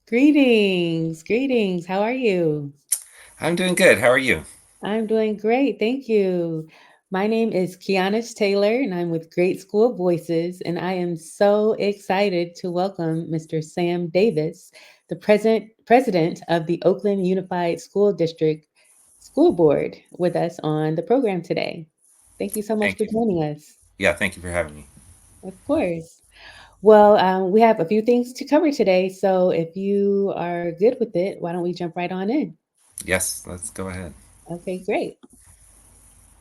Greetings, greetings. How are you? I'm doing good. How are you? I'm doing great. Thank you. My name is Keonnis Taylor, and I'm with Great School Voices. And I am so excited to welcome Mr. Sam Davis, the president of the Oakland Unified School District School Board, with us on the program today. Thank you so much Thank for you. joining us. Yeah, thank you for having me. Of course. Well, we have a few things to cover today. So if you are good with it, why don't we jump right on in? Yes, let's go ahead. Okay, great.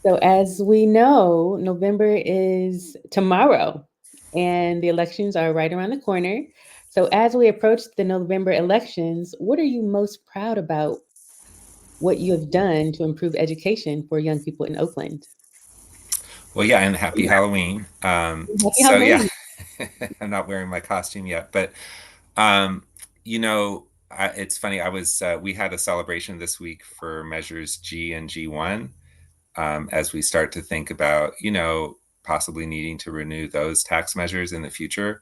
So, as we know, November is tomorrow and the elections are right around the corner. So, as we approach the November elections, what are you most proud about what you have done to improve education for young people in Oakland? Well, yeah, and happy Halloween. Happy So yeah, Halloween. I'm not wearing my costume yet, but um, it's funny. We had a celebration this week for measures G and G1 as we start to think about, possibly needing to renew those tax measures in the future.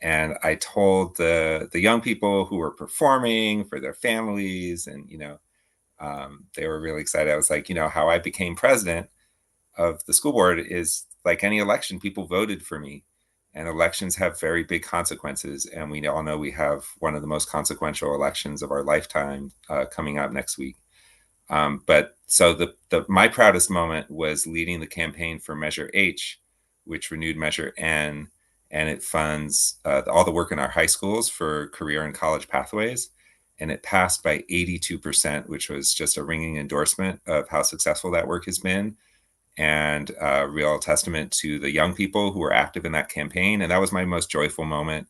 And I told the young people who were performing for their families, and they were really excited. I was like, how I became president of the school board is like any election, people voted for me. And elections have very big consequences. And we all know we have one of the most consequential elections of our lifetime coming up next week. But so my proudest moment was leading the campaign for Measure H, which renewed Measure N, and it funds all the work in our high schools for career and college pathways. And it passed by 82%, which was just a ringing endorsement of how successful that work has been, and a real testament to the young people who were active in that campaign. And that was my most joyful moment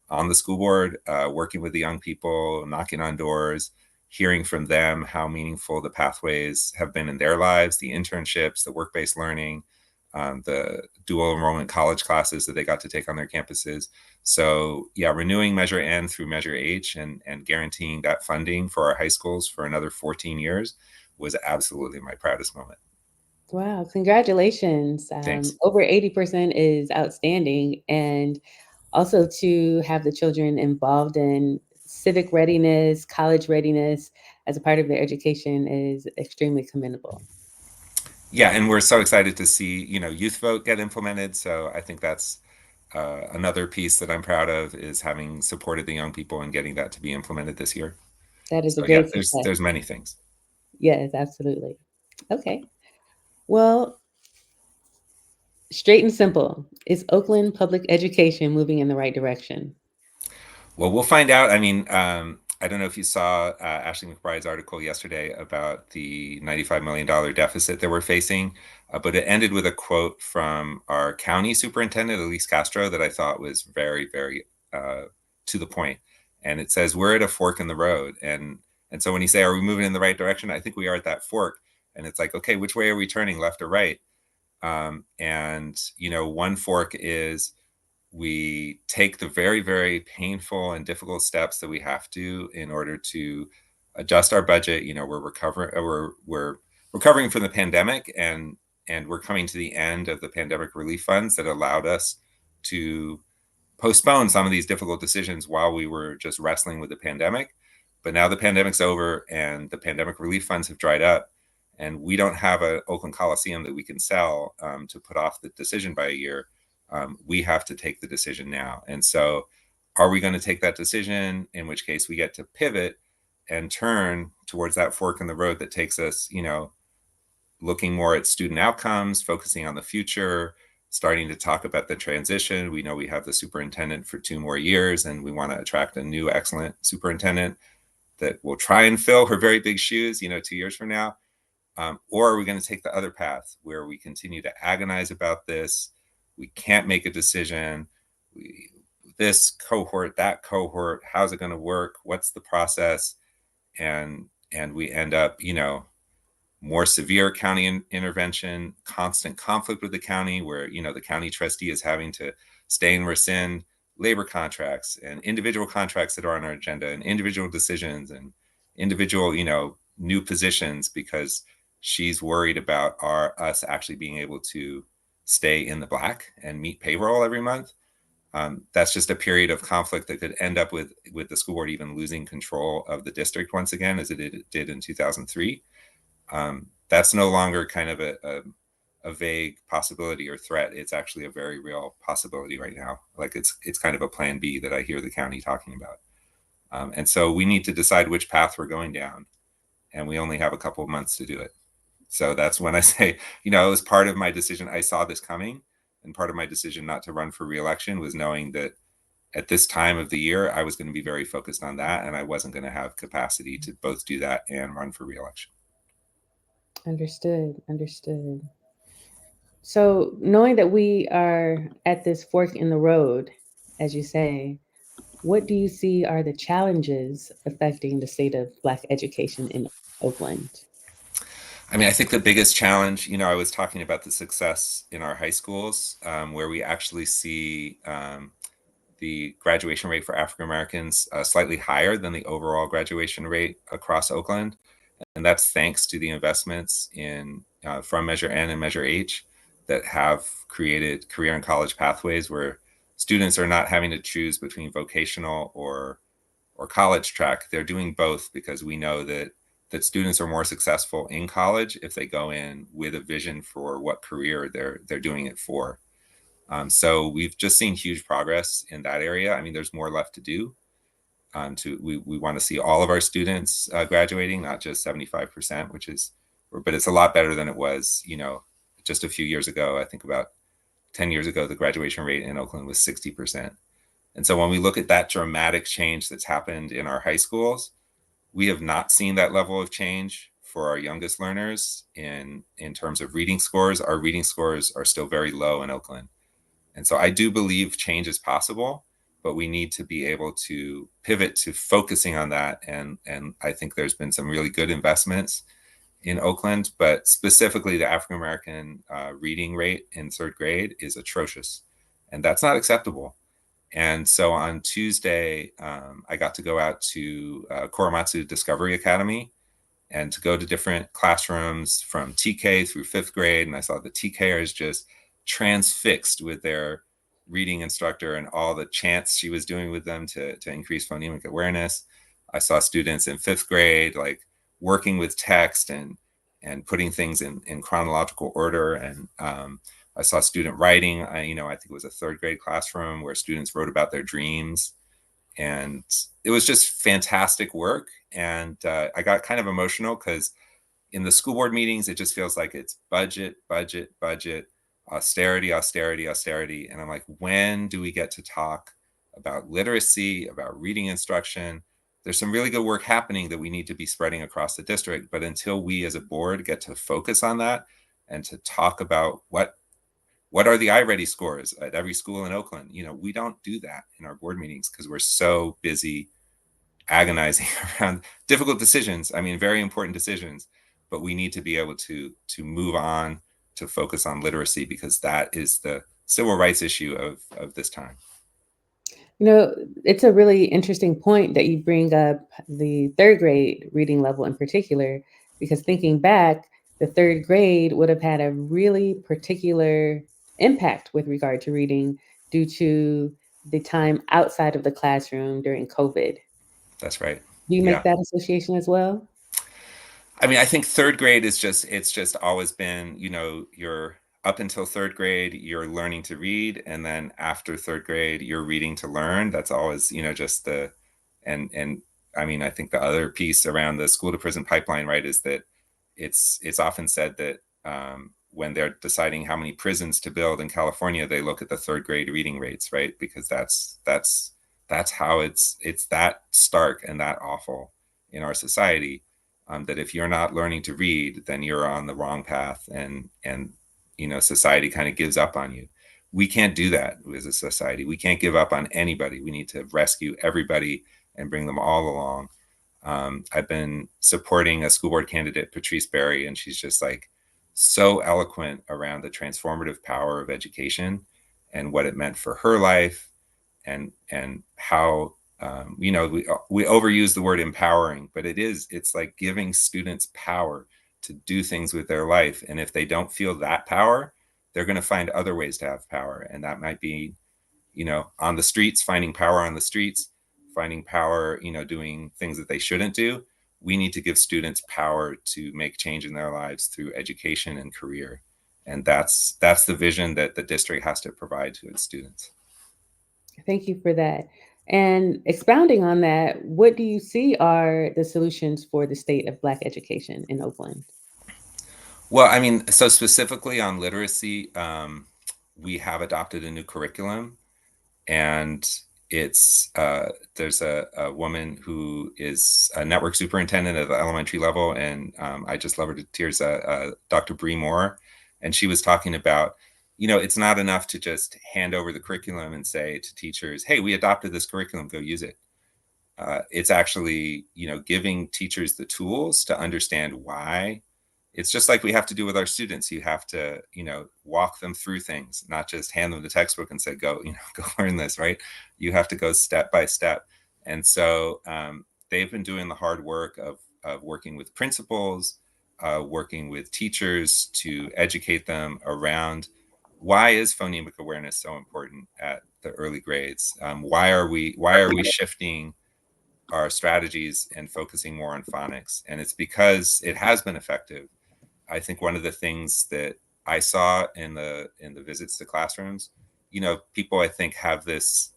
on the school board, working with the young people, knocking on doors, hearing from them how meaningful the pathways have been in their lives, the internships, the work-based learning, the dual enrollment college classes that they got to take on their campuses. So yeah, renewing Measure N through Measure H and guaranteeing that funding for our high schools for another 14 years was absolutely my proudest moment. Wow, congratulations. Thanks. Over 80% is outstanding. And also to have the children involved in civic readiness, college readiness as a part of their education is extremely commendable. Yeah, and we're so excited to see, youth vote get implemented. So I think that's another piece that I'm proud of, is having supported the young people and getting that to be implemented this year. That is a So yeah, great success. there's many things. Yes, absolutely. Okay. Well, straight and simple, is Oakland public education moving in the right direction? Well, we'll find out. I mean, I don't know if you saw Ashley McBride's article yesterday about the $95 million deficit that we're facing, but it ended with a quote from our county superintendent, Elise Castro, that I thought was very, very to the point. And it says, "We're at a fork in the road." And so when you say, "Are we moving in the right direction?" I think we are at that fork. And it's like, okay, which way are we turning, left or right? And one fork is we take the very, very painful and difficult steps that we have to in order to adjust our budget. We're recovering from the pandemic, and we're coming to the end of the pandemic relief funds that allowed us to postpone some of these difficult decisions while we were just wrestling with the pandemic. But now the pandemic's over and the pandemic relief funds have dried up, and we don't have an Oakland Coliseum that we can sell to put off the decision by a year. We have to take the decision now. And so, are we going to take that decision? In which case, we get to pivot and turn towards that fork in the road that takes us, looking more at student outcomes, focusing on the future, starting to talk about the transition. We know we have the superintendent for 2 more years, and we want to attract a new excellent superintendent that will try and fill her very big shoes, 2 years from now. Or are we going to take the other path where we continue to agonize about this? We can't make a decision. This cohort, that cohort, how's it going to work? What's the process? And we end up, more severe county intervention, constant conflict with the county, where the county trustee is having to stay and rescind labor contracts and individual contracts that are on our agenda, and individual decisions, and individual new positions, because she's worried about us actually being able to stay in the black and meet payroll every month. That's just a period of conflict that could end up with the school board even losing control of the district once again, as it did in 2003. That's no longer kind of a vague possibility or threat. It's actually a very real possibility right now. Like it's kind of a plan B that I hear the county talking about. And so we need to decide which path we're going down, and we only have a couple of months to do it. So that's when I say, it was part of my decision. I saw this coming, and part of my decision not to run for reelection was knowing that at this time of the year, I was going to be very focused on that, and I wasn't going to have capacity to both do that and run for reelection. Understood. Understood. So, knowing that we are at this fork in the road, as you say, what do you see are the challenges affecting the state of Black education in Oakland? I mean, I think the biggest challenge, I was talking about the success in our high schools, where we actually see the graduation rate for African Americans slightly higher than the overall graduation rate across Oakland. And that's thanks to the investments in from Measure N and Measure H that have created career and college pathways where students are not having to choose between vocational or college track. They're doing both because we know that students are more successful in college if they go in with a vision for what career they're doing it for. So we've just seen huge progress in that area. I mean, there's more left to do. We want to see all of our students graduating, not just 75%, but it's a lot better than it was, just a few years ago. I think about 10 years ago, the graduation rate in Oakland was 60%. And so when we look at that dramatic change that's happened in our high schools, we have not seen that level of change for our youngest learners in terms of reading scores. Our reading scores are still very low in Oakland. And so I do believe change is possible, but we need to be able to pivot to focusing on that. And I think there's been some really good investments in Oakland, but specifically the African American reading rate in third grade is atrocious, and that's not acceptable. And so on Tuesday, I got to go out to Korematsu Discovery Academy and to go to different classrooms from TK through fifth grade. And I saw the TKers just transfixed with their reading instructor and all the chants she was doing with them to increase phonemic awareness. I saw students in fifth grade, like working with text and putting things in chronological order. And I saw student writing. I think it was a third grade classroom where students wrote about their dreams. And it was just fantastic work. And I got kind of emotional because in the school board meetings, it just feels like it's budget, budget, budget, austerity, austerity, austerity. And I'm like, when do we get to talk about literacy, about reading instruction? There's some really good work happening that we need to be spreading across the district. But until we as a board get to focus on that and to talk about what are the iReady scores at every school in Oakland, we don't do that in our board meetings because we're so busy agonizing around difficult decisions. I mean, very important decisions, but we need to be able to move on to focus on literacy because that is the civil rights issue of this time. It's a really interesting point that you bring up the third grade reading level in particular, because thinking back, the third grade would have had a really particular impact with regard to reading due to the time outside of the classroom during COVID. That's right. Do you make Yeah. that association as well? I mean, I think third grade is it's just always been, you're up until third grade, you're learning to read. And then after third grade, you're reading to learn. That's always, just and I mean, I think the other piece around the school to prison pipeline, right, is that it's often said that when they're deciding how many prisons to build in California, they look at the third grade reading rates, right? Because that's how it's that stark and that awful in our society. That if you're not learning to read, then you're on the wrong path, and society kind of gives up on you. We can't do that as a society. We can't give up on anybody. We need to rescue everybody and bring them all along. I've been supporting a school board candidate, Patrice Berry, and she's just like so eloquent around the transformative power of education and what it meant for her life, and how we overuse the word empowering, but it's like giving students power to do things with their life. And if they don't feel that power, they're going to find other ways to have power. And that might be on the streets, finding power on the streets, finding power, doing things that they shouldn't do. We need to give students power to make change in their lives through education and career. And that's the vision that the district has to provide to its students. Thank you for that. And expounding on that, what do you see are the solutions for the state of Black education in Oakland? Well, I mean, so specifically on literacy, we have adopted a new curriculum, and it's there's a woman who is a network superintendent at the elementary level, and I just love her to tears, Dr. Bree Moore, and she was talking about, it's not enough to just hand over the curriculum and say to teachers, "Hey, we adopted this curriculum, go use it." It's actually, giving teachers the tools to understand why. It's just like we have to do with our students. You have to, walk them through things, not just hand them the textbook and say, go, go learn this, right? You have to go step by step. And so they've been doing the hard work of working with principals, working with teachers to educate them around why is phonemic awareness so important at the early grades. Why are we shifting our strategies and focusing more on phonics? And it's because it has been effective. I think one of the things that I saw in the visits to classrooms, people I think have this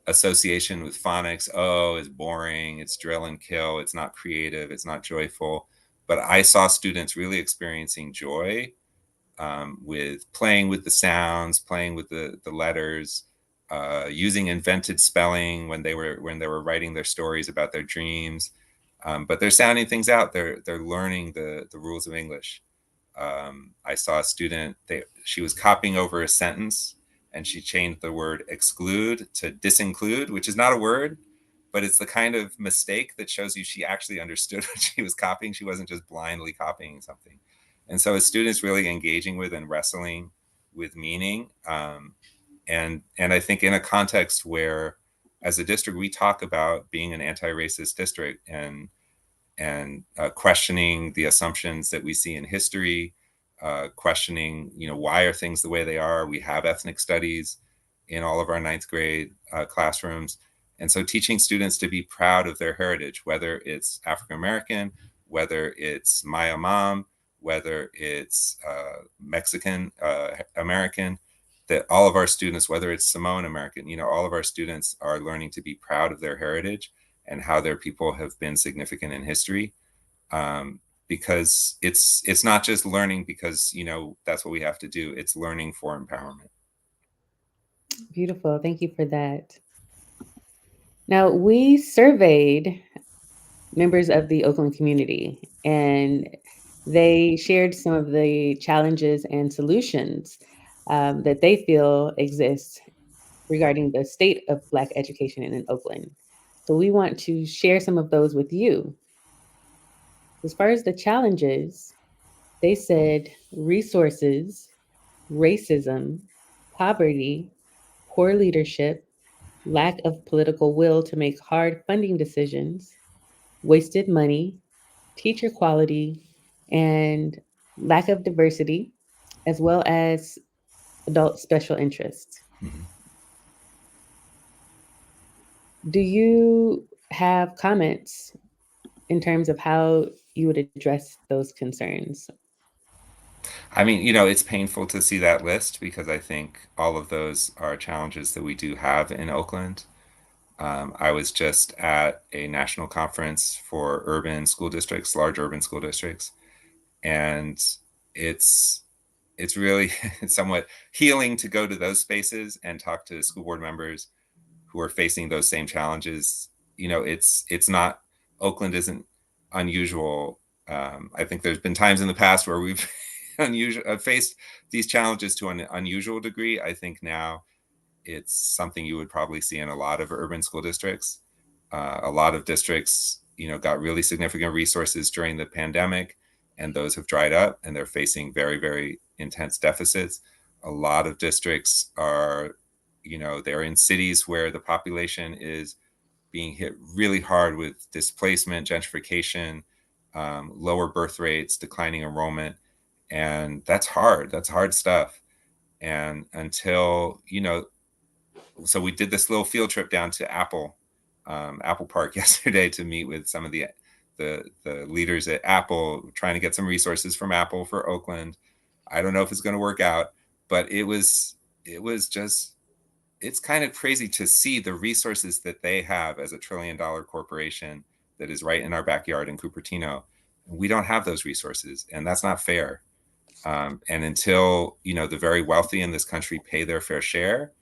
association with phonics. Oh, it's boring, it's drill and kill, it's not creative, it's not joyful. But I saw students really experiencing joy with playing with the sounds, playing with the letters, using invented spelling when they were writing their stories about their dreams. But they're sounding things out. They're learning the rules of English. I saw a student. She was copying over a sentence, and she changed the word exclude to disinclude, which is not a word, but it's the kind of mistake that shows you she actually understood what she was copying. She wasn't just blindly copying something. And so, as students really engaging with and wrestling with meaning, and I think in a context where, as a district, we talk about being an anti-racist district and questioning the assumptions that we see in history, questioning, why are things the way they are? We have ethnic studies in all of our ninth grade classrooms. And so teaching students to be proud of their heritage, whether it's African American, whether it's Maya Mom, whether it's Mexican American, that all of our students, whether it's Samoan American, all of our students are learning to be proud of their heritage and how their people have been significant in history. Because it's not just learning because that's what we have to do. It's learning for empowerment. Beautiful. Thank you for that. Now, we surveyed members of the Oakland community, and they shared some of the challenges and solutions that they feel exist regarding the state of Black education in Oakland. So we want to share some of those with you. As far as the challenges, they said resources, racism, poverty, poor leadership, lack of political will to make hard funding decisions, wasted money, teacher quality, and lack of diversity, as well as adult special interests. Mm-hmm. Do you have comments in terms of how you would address those concerns? I mean, it's painful to see that list because I think all of those are challenges that we do have in Oakland. I was just at a national conference for urban school districts, large urban school districts, and it's it's really somewhat healing to go to those spaces and talk to school board members who are facing those same challenges. It's not, Oakland isn't unusual. I think there's been times in the past where we've faced these challenges to an unusual degree. I think now it's something you would probably see in a lot of urban school districts. A lot of districts, got really significant resources during the pandemic, and those have dried up, and they're facing very, very intense deficits. A lot of districts are, they're in cities where the population is being hit really hard with displacement, gentrification, lower birth rates, declining enrollment, and that's hard. That's hard stuff. And until so we did this little field trip down to Apple Park yesterday to meet with some of the leaders at Apple, trying to get some resources from Apple for Oakland. I don't know if it's going to work out, but it was just, it's kind of crazy to see the resources that they have as a $1 trillion corporation that is right in our backyard in Cupertino. We don't have those resources, and that's not fair. And until, the very wealthy in this country pay their fair share,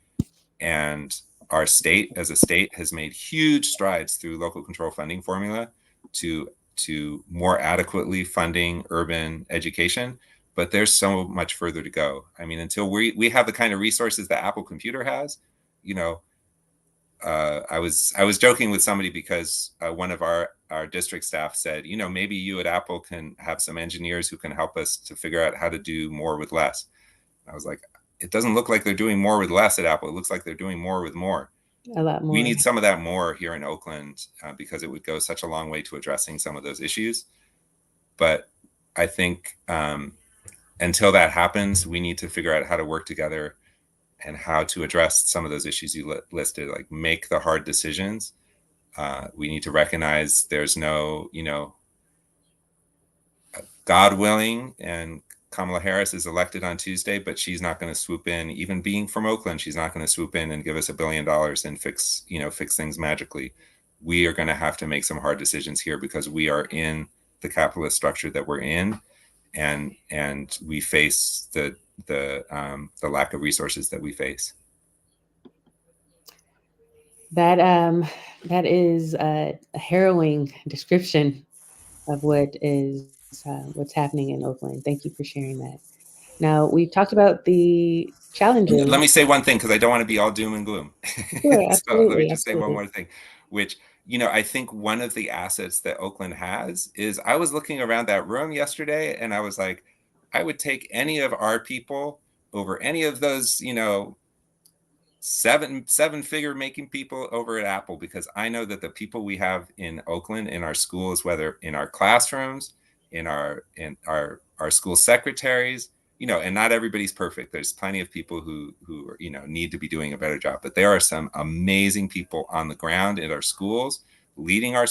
and our state as a state has made huge strides through local control funding formula to more adequately funding urban education, but there's so much further to go. I mean, until we have the kind of resources that Apple Computer has, you know, I was joking with somebody because one of our district staff said, maybe you at Apple can have some engineers who can help us to figure out how to do more with less. I was like, it doesn't look like they're doing more with less at Apple. It looks like they're doing more with more. A lot more. We need some of that more here in Oakland because it would go such a long way to addressing some of those issues. But I think until that happens, we need to figure out how to work together and how to address some of those issues you listed, like make the hard decisions. We need to recognize there's no, God willing, and Kamala Harris is elected on Tuesday, but she's not going to swoop in. Even being from Oakland, she's not going to swoop in and give us $1 billion and fix things magically. We are going to have to make some hard decisions here because we are in the capitalist structure that we're in, and we face the lack of resources that we face. That is a harrowing description of what's happening in Oakland. Thank you for sharing that. Now, we've talked about the challenges. Let me say one thing, because I don't want to be all doom and gloom. Sure, So let me absolutely, just say one absolutely. more thing, which, I think one of the assets that Oakland has is, I was looking around that room yesterday and I was like, I would take any of our people over any of those, seven-figure making people over at Apple, because I know that the people we have in Oakland in our schools, whether in our classrooms, in our school secretaries, and not everybody's perfect. There's plenty of people who need to be doing a better job, but there are some amazing people on the ground in our schools, leading our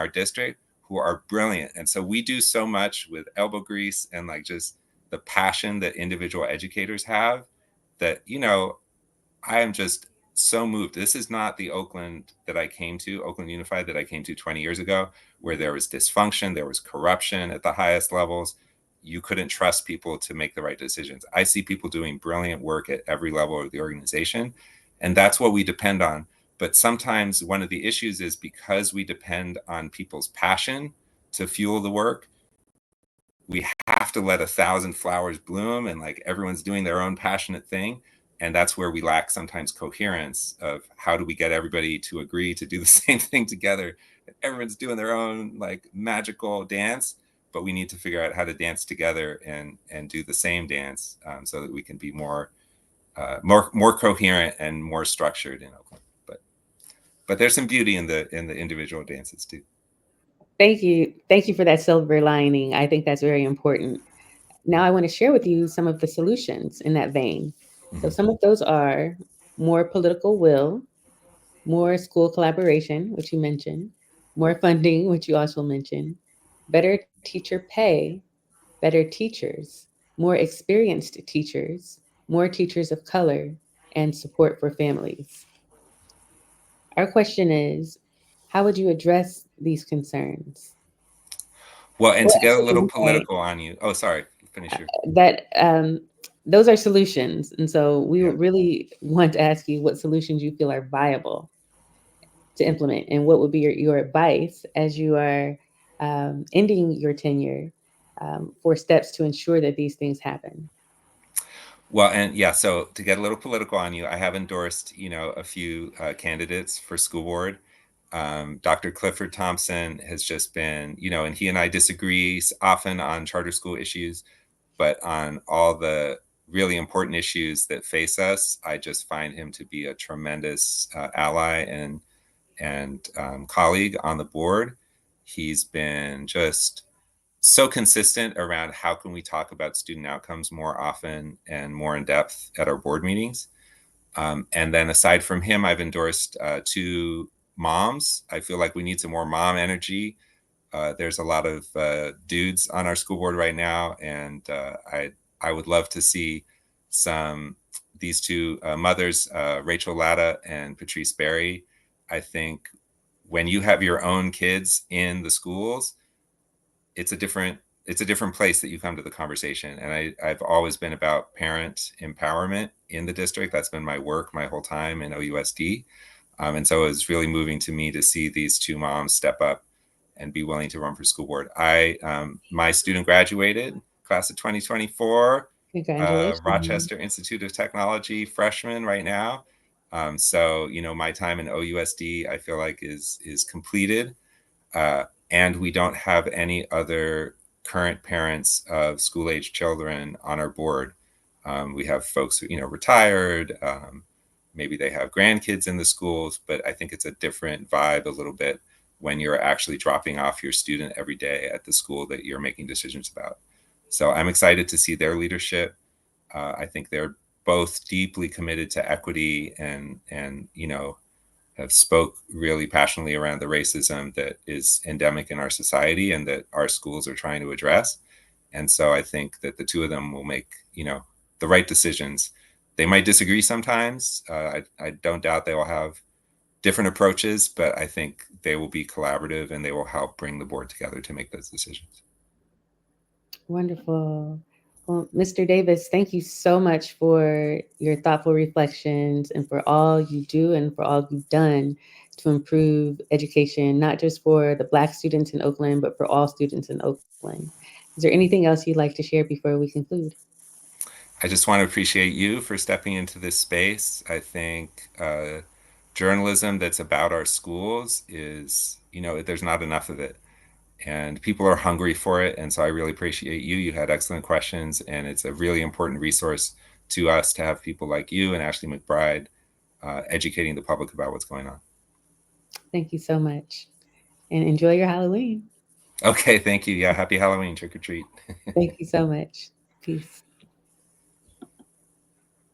district, who are brilliant. And so we do so much with elbow grease and like just the passion that individual educators have, that I am just so moved. This is not the Oakland that I came to, Oakland Unified, that I came to 20 years ago, where there was dysfunction, there was corruption at the highest levels. You couldn't trust people to make the right decisions. I see people doing brilliant work at every level of the organization, and that's what we depend on. But sometimes one of the issues is, because we depend on people's passion to fuel the work, we have to let 1,000 flowers bloom and like everyone's doing their own passionate thing. And that's where we lack sometimes coherence of how do we get everybody to agree to do the same thing together. Everyone's doing their own like magical dance, but we need to figure out how to dance together and do the same dance, so that we can be more coherent and more structured in Oakland. But there's some beauty in the individual dances too. Thank you. Thank you for that silver lining. I think that's very important. Now, I want to share with you some of the solutions in that vein. So, Mm-hmm. some of those are more political will, more school collaboration, which you mentioned, more funding, which you also mentioned, better teacher pay, better teachers, more experienced teachers, more teachers of color, and support for families. Our question is, how would you address these concerns? Well, and Well, to get a actually, little I'm sorry. political on you. Oh, sorry. Finish your. That those are solutions, and so we Yeah. would really want to ask you what solutions you feel are viable to implement, and what would be your advice as you are ending your tenure, for steps to ensure that these things happen. Well, and yeah, so to get a little political on you, I have endorsed, a few candidates for school board. Dr. Clifford Thompson has just been, and he and I disagree often on charter school issues, but on all the really important issues that face us, I just find him to be a tremendous ally and colleague on the board. He's been just so consistent around how can we talk about student outcomes more often and more in depth at our board meetings. And then aside from him, I've endorsed 2 moms. I feel like we need some more mom energy. There's a lot of dudes on our school board right now, and I would love to see these 2 mothers, Rachel Latta and Patrice Berry. I think when you have your own kids in the schools, it's a different place that you come to the conversation. And I've always been about parent empowerment in the district. That's been my work my whole time in OUSD. And so it was really moving to me to see these 2 moms step up and be willing to run for school board. My student graduated, class of 2024, Congratulations. Rochester Institute of Technology freshman right now. So, my time in OUSD, I feel like is completed. And we don't have any other current parents of school-age children on our board. We have folks who, retired. Maybe they have grandkids in the schools, but I think it's a different vibe a little bit when you're actually dropping off your student every day at the school that you're making decisions about. So I'm excited to see their leadership. I think they're both deeply committed to equity and have spoke really passionately around the racism that is endemic in our society and that our schools are trying to address. And so I think that the 2 of them will make, the right decisions. They might disagree sometimes. I don't doubt they will have different approaches, but I think they will be collaborative and they will help bring the board together to make those decisions. Wonderful. Well, Mr. Davis, thank you so much for your thoughtful reflections and for all you do and for all you've done to improve education, not just for the Black students in Oakland, but for all students in Oakland. Is there anything else you'd like to share before we conclude? I just want to appreciate you for stepping into this space. I think journalism that's about our schools is, there's not enough of it. And people are hungry for it. And so I really appreciate you. You had excellent questions, and it's a really important resource to us to have people like you and Ashley McBride educating the public about what's going on. Thank you so much. And enjoy your Halloween. Okay, thank you. Yeah, happy Halloween, trick or treat. Thank you so much. Peace.